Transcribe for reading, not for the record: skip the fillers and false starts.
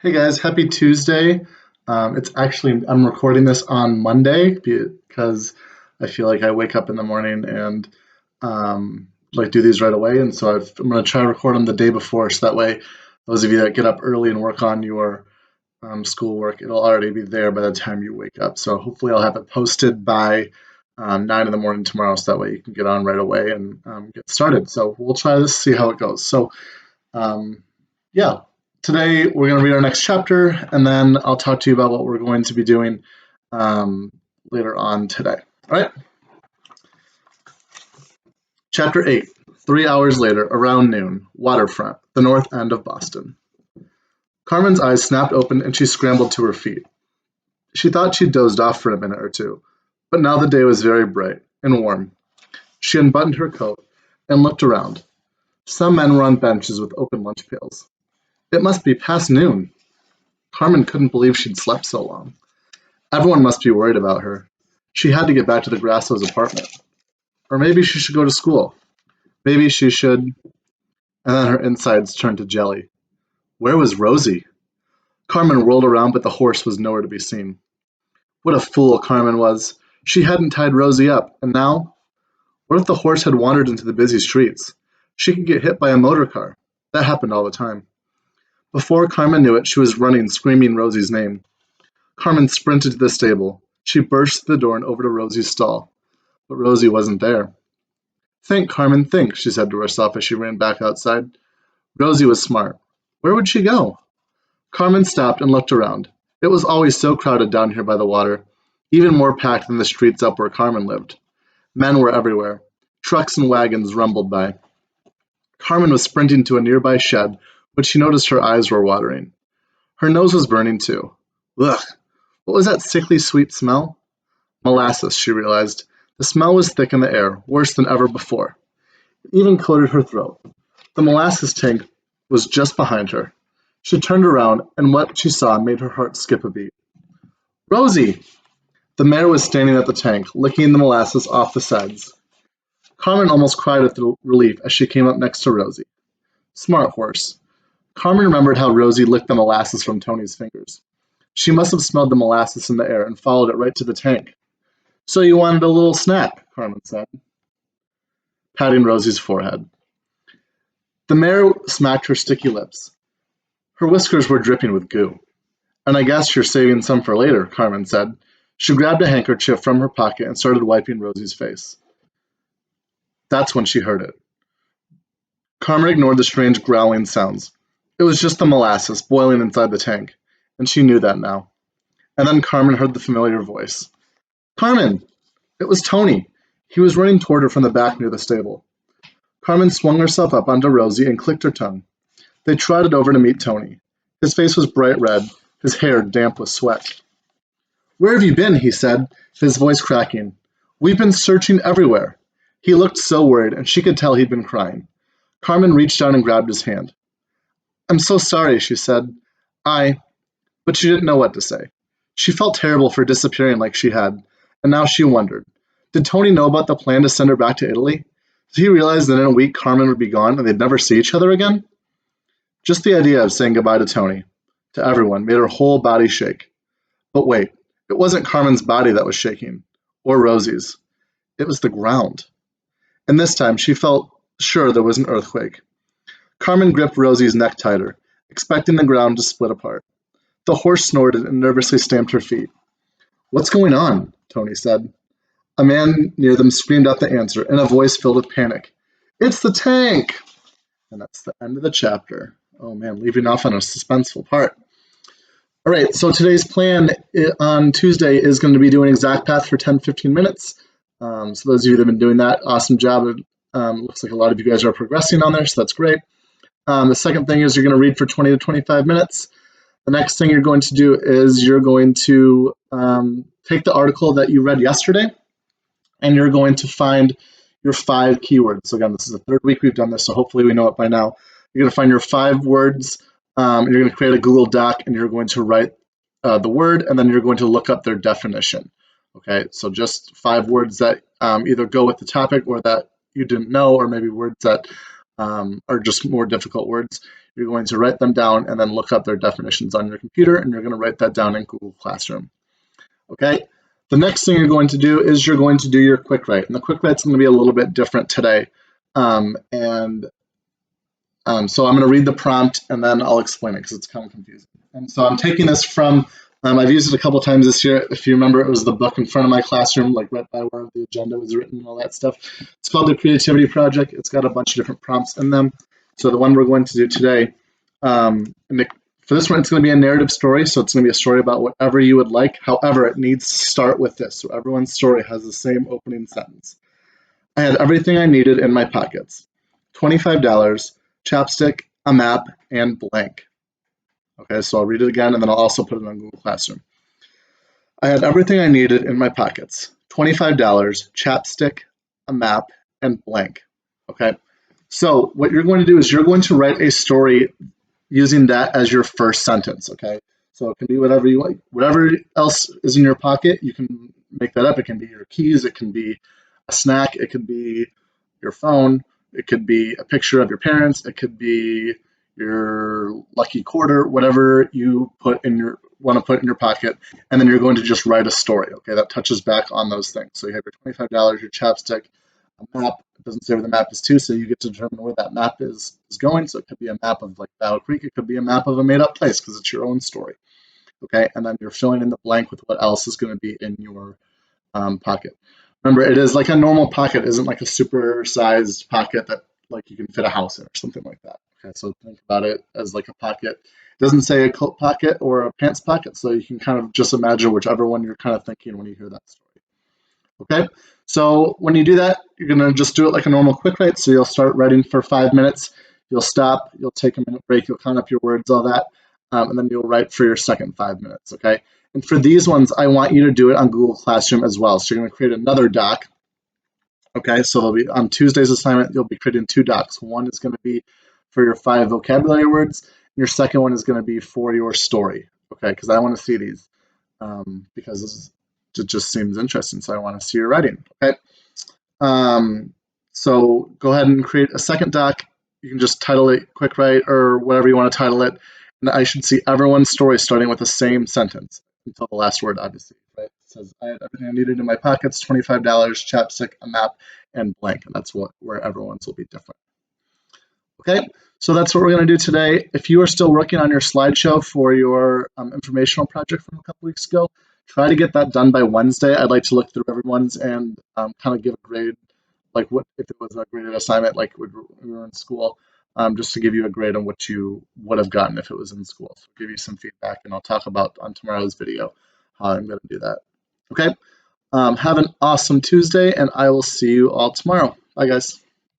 Hey guys, happy Tuesday. I'm recording this on Monday because I feel like I wake up in the morning and like do these right away. And so I'm going to try to record them the day before. So that way, those of you that get up early and work on your schoolwork, it'll already be there by the time you wake up. So hopefully I'll have it posted by 9 in the morning tomorrow. So that way you can get on right away and get started. So we'll try this, see how it goes. So um, yeah, today we're going to read our next chapter, and then I'll talk to you about what we're going to be doing um, later on today. All right, Chapter 8. 3 hours later, around noon, waterfront, the north end of Boston. Carmen's eyes snapped open and she scrambled to her feet. She thought she'd dozed off for a minute or two, but now the day was very bright and warm. She unbuttoned her coat and looked around. Some men were on benches with open lunch pails. It must be past noon. Carmen couldn't believe she'd slept so long. Everyone must be worried about her. She had to get back to the Grasso's apartment. Or maybe she should go to school. Maybe she should. And then her insides turned to jelly. Where was Rosie? Carmen whirled around, but the horse was nowhere to be seen. What a fool Carmen was. She hadn't tied Rosie up, and now? What if the horse had wandered into the busy streets? She could get hit by a motor car. That happened all the time. Before Carmen knew it, she was running, screaming Rosie's name. Carmen sprinted to the stable. She burst through the door and over to Rosie's stall. But Rosie wasn't there. Think, Carmen, think, she said to herself as she ran back outside. Rosie was smart. Where would she go? Carmen stopped and looked around. It was always so crowded down here by the water, even more packed than the streets up where Carmen lived. Men were everywhere. Trucks and wagons rumbled by. Carmen was sprinting to a nearby shed, but she noticed her eyes were watering. Her nose was burning too. Ugh! What was that sickly sweet smell? Molasses, she realized. The smell was thick in the air, worse than ever before. It even coated her throat. The molasses tank was just behind her. She turned around, and what she saw made her heart skip a beat. Rosie! The mare was standing at the tank, licking the molasses off the sides. Carmen almost cried with relief as she came up next to Rosie. Smart horse. Carmen remembered how Rosie licked the molasses from Tony's fingers. She must have smelled the molasses in the air and followed it right to the tank. So you wanted a little snack, Carmen said, patting Rosie's forehead. The mare smacked her sticky lips. Her whiskers were dripping with goo. And I guess you're saving some for later, Carmen said. She grabbed a handkerchief from her pocket and started wiping Rosie's face. That's when she heard it. Carmen ignored the strange growling sounds. It was just the molasses boiling inside the tank, and she knew that now. And then Carmen heard the familiar voice. Carmen! It was Tony. He was running toward her from the back near the stable. Carmen swung herself up onto Rosie and clicked her tongue. They trotted over to meet Tony. His face was bright red, his hair damp with sweat. Where have you been? He said, his voice cracking. We've been searching everywhere. He looked so worried, and she could tell he'd been crying. Carmen reached down and grabbed his hand. I'm so sorry, she said. But she didn't know what to say. She felt terrible for disappearing like she had, and now she wondered. Did Tony know about the plan to send her back to Italy? Did he realize that in a week Carmen would be gone and they'd never see each other again? Just the idea of saying goodbye to Tony, to everyone, made her whole body shake. But wait, it wasn't Carmen's body that was shaking, or Rosie's. It was the ground. And this time she felt sure there was an earthquake. Carmen gripped Rosie's neck tighter, expecting the ground to split apart. The horse snorted and nervously stamped her feet. What's going on? Tony said. A man near them screamed out the answer in a voice filled with panic. It's the tank! And that's the end of the chapter. Oh man, leaving off on a suspenseful part. All right, so today's plan on Tuesday is going to be doing exact path for 10-15 minutes. So those of you that have been doing that, awesome job. Looks like a lot of you guys are progressing on there, so that's great. The second thing is you're going to read for 20 to 25 minutes. The next thing you're going to do is you're going to take the article that you read yesterday, and you're going to find your 5 keywords. So again, this is the third week we've done this, so hopefully we know it by now. You're going to find your 5 words. You're going to create a Google Doc, and you're going to write the word, and then you're going to look up their definition. Okay, so just 5 words that either go with the topic or that you didn't know, or maybe words that are just more difficult words. You're going to write them down and then look up their definitions on your computer, and you're going to write that down in Google Classroom. Okay? The next thing you're going to do is you're going to do your quick write, and the quick write's going to be a little bit different today. So I'm going to read the prompt and then I'll explain it because it's kind of confusing. And so I'm taking this from, I've used it a couple times this year. If you remember, it was the book in front of my classroom, like right by where the agenda was written and all that stuff. It's called The Creativity Project. It's got a bunch of different prompts in them. So the one we're going to do today, for this one, it's going to be a narrative story. So it's going to be a story about whatever you would like. However, it needs to start with this. So everyone's story has the same opening sentence. I had everything I needed in my pockets. $25, chapstick, a map, and blank. Okay, so I'll read it again and then I'll also put it on Google Classroom. I had everything I needed in my pockets. $25, chapstick, a map, and blank. Okay, so what you're going to do is you're going to write a story using that as your first sentence. Okay, so it can be whatever you like. Whatever else is in your pocket, you can make that up. It can be your keys, it can be a snack, it could be your phone, it could be a picture of your parents, it could be your lucky quarter, whatever you want to put in your pocket, and then you're going to just write a story. Okay, that touches back on those things. So you have your $25, your chapstick, a map. It doesn't say where the map is to, so you get to determine where that map is going. So it could be a map of like Battle Creek, it could be a map of a made-up place because it's your own story. Okay, and then you're filling in the blank with what else is going to be in your pocket. Remember, it is like a normal pocket, isn't like a super-sized pocket that like you can fit a house in or something like that. Okay, so think about it as like a pocket. It doesn't say a coat pocket or a pants pocket, so you can kind of just imagine whichever one you're kind of thinking when you hear that story. Okay, so when you do that, you're going to just do it like a normal quick write. So you'll start writing for 5 minutes, you'll stop, you'll take a minute break, you'll count up your words, all that, and then you'll write for your second 5 minutes. Okay. And for these ones, I want you to do it on Google Classroom as well. So you're going to create another doc. Okay, so there'll be on Tuesday's assignment, you'll be creating 2 docs. One is going to be for your 5 vocabulary words, and your second one is going to be for your story. Okay, because I want to see these because it just seems interesting. So I want to see your writing. Okay, so go ahead and create a second doc. You can just title it Quick Write or whatever you want to title it. And I should see everyone's story starting with the same sentence until the last word, obviously. Right? It says, I had everything I needed in my pockets, $25, chapstick, a map, and blank. And that's where everyone's will be different. Okay, so that's what we're going to do today. If you are still working on your slideshow for your informational project from a couple weeks ago, try to get that done by Wednesday. I'd like to look through everyone's and kind of give a grade, like what if it was a graded assignment like we were in school, just to give you a grade on what you would have gotten if it was in school. So give you some feedback, and I'll talk about on tomorrow's video how I'm going to do that. Okay, have an awesome Tuesday, and I will see you all tomorrow. Bye, guys.